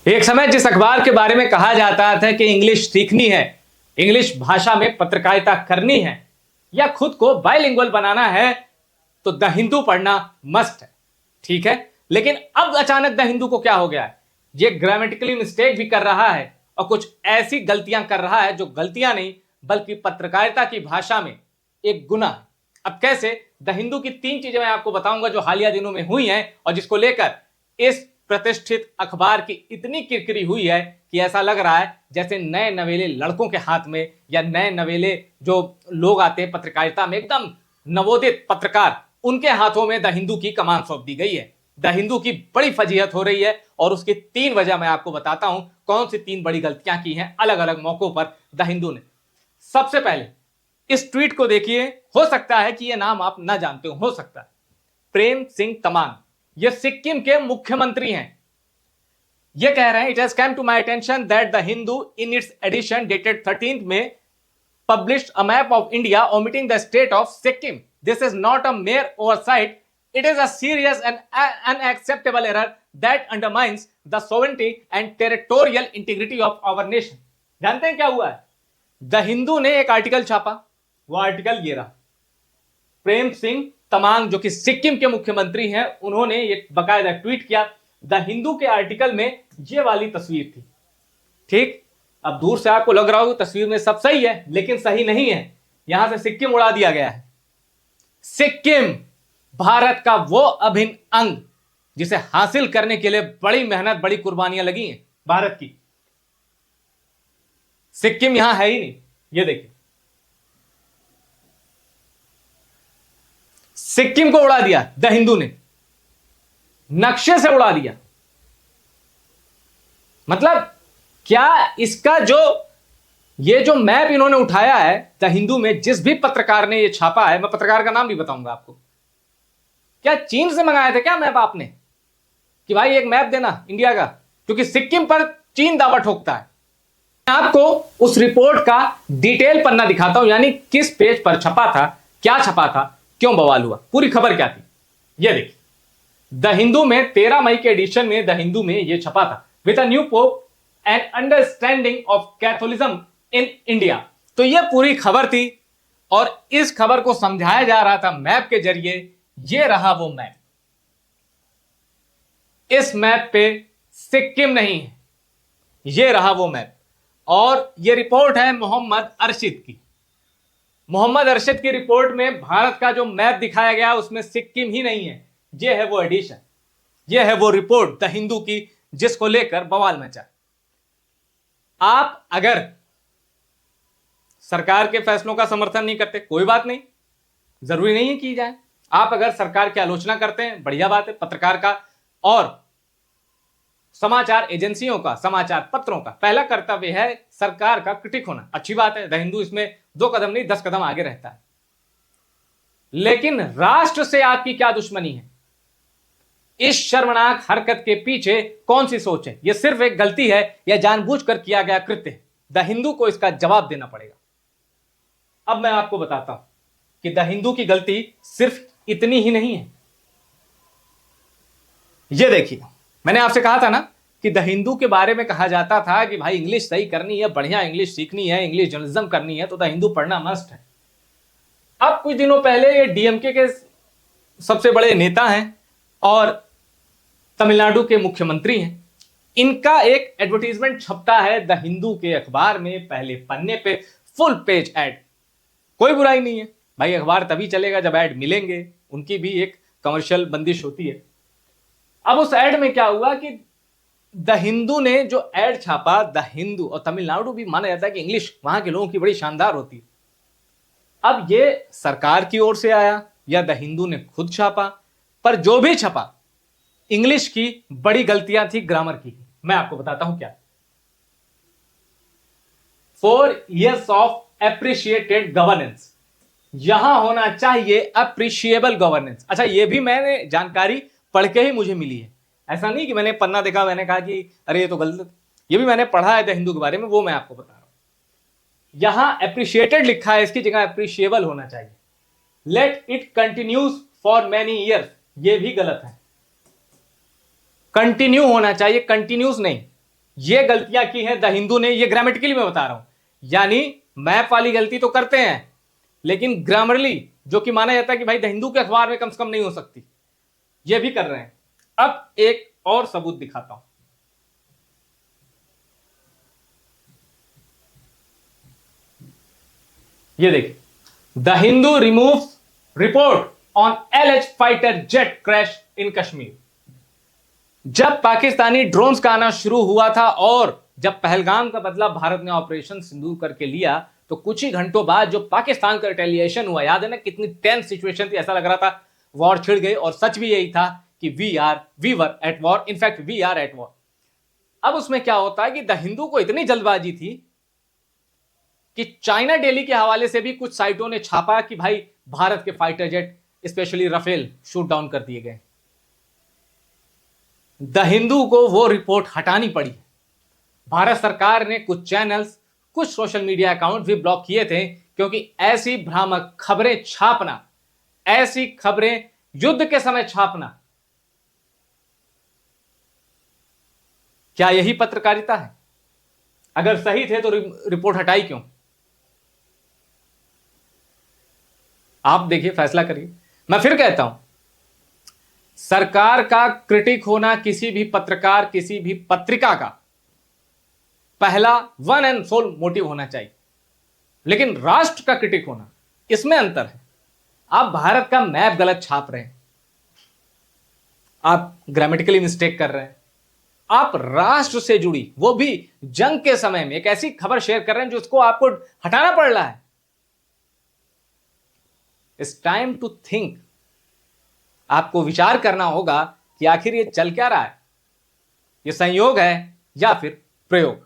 एक समय जिस अखबार के बारे में कहा जाता था कि इंग्लिश सीखनी है, इंग्लिश भाषा में पत्रकारिता करनी है या खुद को बाइलिंगुअल बनाना है तो द हिंदू पढ़ना मस्ट है। ठीक है, लेकिन अब अचानक द हिंदू को क्या हो गया है? ये ग्रामेटिकली मिस्टेक भी कर रहा है और कुछ ऐसी गलतियां कर रहा है जो गलतियां नहीं बल्कि पत्रकारिता की भाषा में एक गुनाह है। अब कैसे? द हिंदू की 3 चीजें मैं आपको बताऊंगा जो हालिया दिनों में हुई हैं और जिसको लेकर इस प्रतिष्ठित अखबार की इतनी किरकिरी हुई है कि ऐसा लग रहा है जैसे नए नवेले लड़कों के हाथ में या नए नवेले जो लोग आते हैं पत्रकारिता में, एकदम नवोदित पत्रकार, उनके हाथों में द हिंदू की कमान सौंप दी गई है। द हिंदू की बड़ी फजीहत हो रही है और उसकी 3 वजह मैं आपको बताता हूं कौन सी 3 बड़ी गलतियां की हैं अलग अलग मौकों पर द हिंदू ने। सबसे पहले इस ट्वीट को देखिए, हो सकता है कि यह नाम आप ना जानते हो सकता है। प्रेम सिंह तमांग, ये सिक्किम के मुख्यमंत्री हैं। ये कह रहे हैं, it has come to my attention that the Hindu in its edition dated 13th में published a map of India omitting the state of Sikkim. This is not a mere oversight. It is a serious and unacceptable error that undermines the sovereignty and territorial integrity of our nation. जानते हैं क्या हुआ है? The Hindu ने एक article छापा, वो article ये रहा। प्रेम सिंह तमांग जो कि सिक्किम के मुख्यमंत्री हैं, उन्होंने ये बकायदा ट्वीट किया। द हिंदू के आर्टिकल में ये वाली तस्वीर थी। ठीक, अब दूर से आपको लग रहा हो तस्वीर में सब सही है, लेकिन सही नहीं है। यहां से सिक्किम उड़ा दिया गया है। सिक्किम भारत का वो अभिन्न अंग जिसे हासिल करने के लिए बड़ी मेहनत, बड़ी कुर्बानियां लगी हैं भारत की। सिक्किम यहां है ही नहीं। ये देखिए, सिक्किम को उड़ा दिया द हिंदू ने, नक्शे से उड़ा दिया। मतलब क्या इसका ये जो मैप इन्होंने उठाया है द हिंदू में, जिस भी पत्रकार ने ये छापा है, मैं पत्रकार का नाम भी बताऊंगा आपको, क्या चीन से मंगाया था क्या मैप आपने कि भाई एक मैप देना इंडिया का? क्योंकि सिक्किम पर चीन दावा ठोकता है। मैं आपको उस रिपोर्ट का डिटेल पन्ना दिखाता हूं, यानी किस पेज पर छपा था, क्या छपा था, क्यों बवाल हुआ, पूरी खबर क्या थी। ये देखिए, द हिंदू में 13 मई के एडिशन में द हिंदू में यह छपा था, with a new pope and understanding of Catholicism in India. तो यह पूरी खबर थी और इस खबर को समझाया जा रहा था मैप के जरिए। यह रहा वो मैप। इस मैप पे सिक्किम नहीं है, यह रहा वो मैप। और यह रिपोर्ट है मोहम्मद अरशिद की। मोहम्मद अरशिद की रिपोर्ट में भारत का जो मैप दिखाया गया उसमें सिक्किम ही नहीं है। यह है वो एडिशन, यह है वो रिपोर्ट द हिंदू की जिसको लेकर बवाल मचा। आप अगर सरकार के फैसलों का समर्थन नहीं करते, कोई बात नहीं, जरूरी नहीं है की जाए। आप अगर सरकार की आलोचना करते हैं, बढ़िया बात है। पत्रकार का और समाचार एजेंसियों का, समाचार पत्रों का पहला कर्तव्य है सरकार का क्रिटिक होना, अच्छी बात है। द हिंदू इसमें 2 कदम नहीं 10 कदम आगे रहता है। लेकिन राष्ट्र से आपकी क्या दुश्मनी है? इस शर्मनाक हरकत के पीछे कौन सी सोच है? यह सिर्फ एक गलती है या जानबूझकर किया गया कृत्य है? द हिंदू को इसका जवाब देना पड़ेगा। अब मैं आपको बताता हूं कि द हिंदू की गलती सिर्फ इतनी ही नहीं है। यह देखिए, मैंने आपसे कहा था ना कि द हिंदू के बारे में कहा जाता था कि भाई इंग्लिश सही करनी है, बढ़िया इंग्लिश सीखनी है, इंग्लिश जर्नलिज्म करनी है तो द हिंदू पढ़ना मस्ट है। अब कुछ दिनों पहले ये डीएमके के सबसे बड़े नेता हैं और तमिलनाडु के मुख्यमंत्री हैं, इनका एक एडवर्टीजमेंट छपता है द हिंदू के अखबार में, पहले पन्ने पे फुल पेज ऐड। कोई बुराई नहीं है भाई, अखबार तभी चलेगा जब ऐड मिलेंगे, उनकी भी एक कमर्शियल बंदिश होती है। अब उस ऐड में क्या हुआ कि द हिंदू ने जो ऐड छापा, द हिंदू, और तमिलनाडु भी माना जाता है कि इंग्लिश वहां के लोगों की बड़ी शानदार होती है। अब ये सरकार की ओर से आया या द हिंदू ने खुद छापा, पर जो भी छपा इंग्लिश की बड़ी गलतियां थी, ग्रामर की। मैं आपको बताता हूं क्या। 4 years ऑफ एप्रिशिएटेड गवर्नेंस, यहां होना चाहिए अप्रिशिएबल गवर्नेंस। अच्छा, यह भी मैंने जानकारी पढ़ के ही मुझे मिली है, ऐसा नहीं कि मैंने पन्ना देखा मैंने कहा कि अरे ये तो गलत। ये भी मैंने पढ़ा है द हिंदू के बारे में, वो मैं आपको बता रहा हूं। यहां एप्रिशिएटेड लिखा है, इसकी जगह एप्रिशिएबल होना चाहिए। Let it continues for many years, ये भी गलत है। कंटिन्यू होना चाहिए, कंटिन्यूज नहीं। ये गलतियां की हैं द हिंदू ने, ये ग्रामेटिकली मैं बता रहा हूं, यानी मैप वाली गलती तो करते हैं लेकिन ग्रामरली जो कि माना जाता है कि भाई द हिंदू के अखबार में कम से कम नहीं हो सकती, ये भी कर रहे हैं। अब एक और सबूत दिखाता हूं। ये देखिए, the Hindu remove report on LH fighter jet crash in Kashmir. जब पाकिस्तानी ड्रोन्स का आना शुरू हुआ था और जब पहलगाम का बदला भारत ने ऑपरेशन सिंदूर करके लिया, तो कुछ ही घंटों बाद जो पाकिस्तान का रिटेलिएशन हुआ, याद है ना कितनी टेंस सिचुएशन थी, ऐसा लग रहा था वॉर छिड़ गई, और सच भी यही था कि we were at war, in fact we are at war. अब उसमें क्या होता है कि द हिंदू को इतनी जल्दबाजी थी कि चाइना डेली के हवाले से भी कुछ साइटों ने छापा कि भाई भारत के fighter jet specially Rafale shoot down कर दिए गए। द हिंदू को वो रिपोर्ट हटानी पड़ी। भारत सरकार ने कुछ चैनल्स, कुछ सोशल मीडिया अकाउंट भी ब्लॉक किए थे, क्योंकि ऐसी भ्रामक खबरें छापना, ऐसी खबरें युद्ध के समय छापना, क्या यही पत्रकारिता है? अगर सही थे तो रिपोर्ट हटाई क्यों? आप देखिए, फैसला करिए। मैं फिर कहता हूं, सरकार का क्रिटिक होना किसी भी पत्रकार, किसी भी पत्रिका का पहला वन एंड सोल मोटिव होना चाहिए, लेकिन राष्ट्र का क्रिटिक होना, इसमें अंतर है। आप भारत का मैप गलत छाप रहे हैं, आप ग्रामेटिकली मिस्टेक कर रहे हैं, आप राष्ट्र से जुड़ी, वो भी जंग के समय में, एक ऐसी खबर शेयर कर रहे हैं जो उसको आपको हटाना पड़ रहा है। It's time to think. आपको विचार करना होगा कि आखिर ये चल क्या रहा है, ये संयोग है या फिर प्रयोग।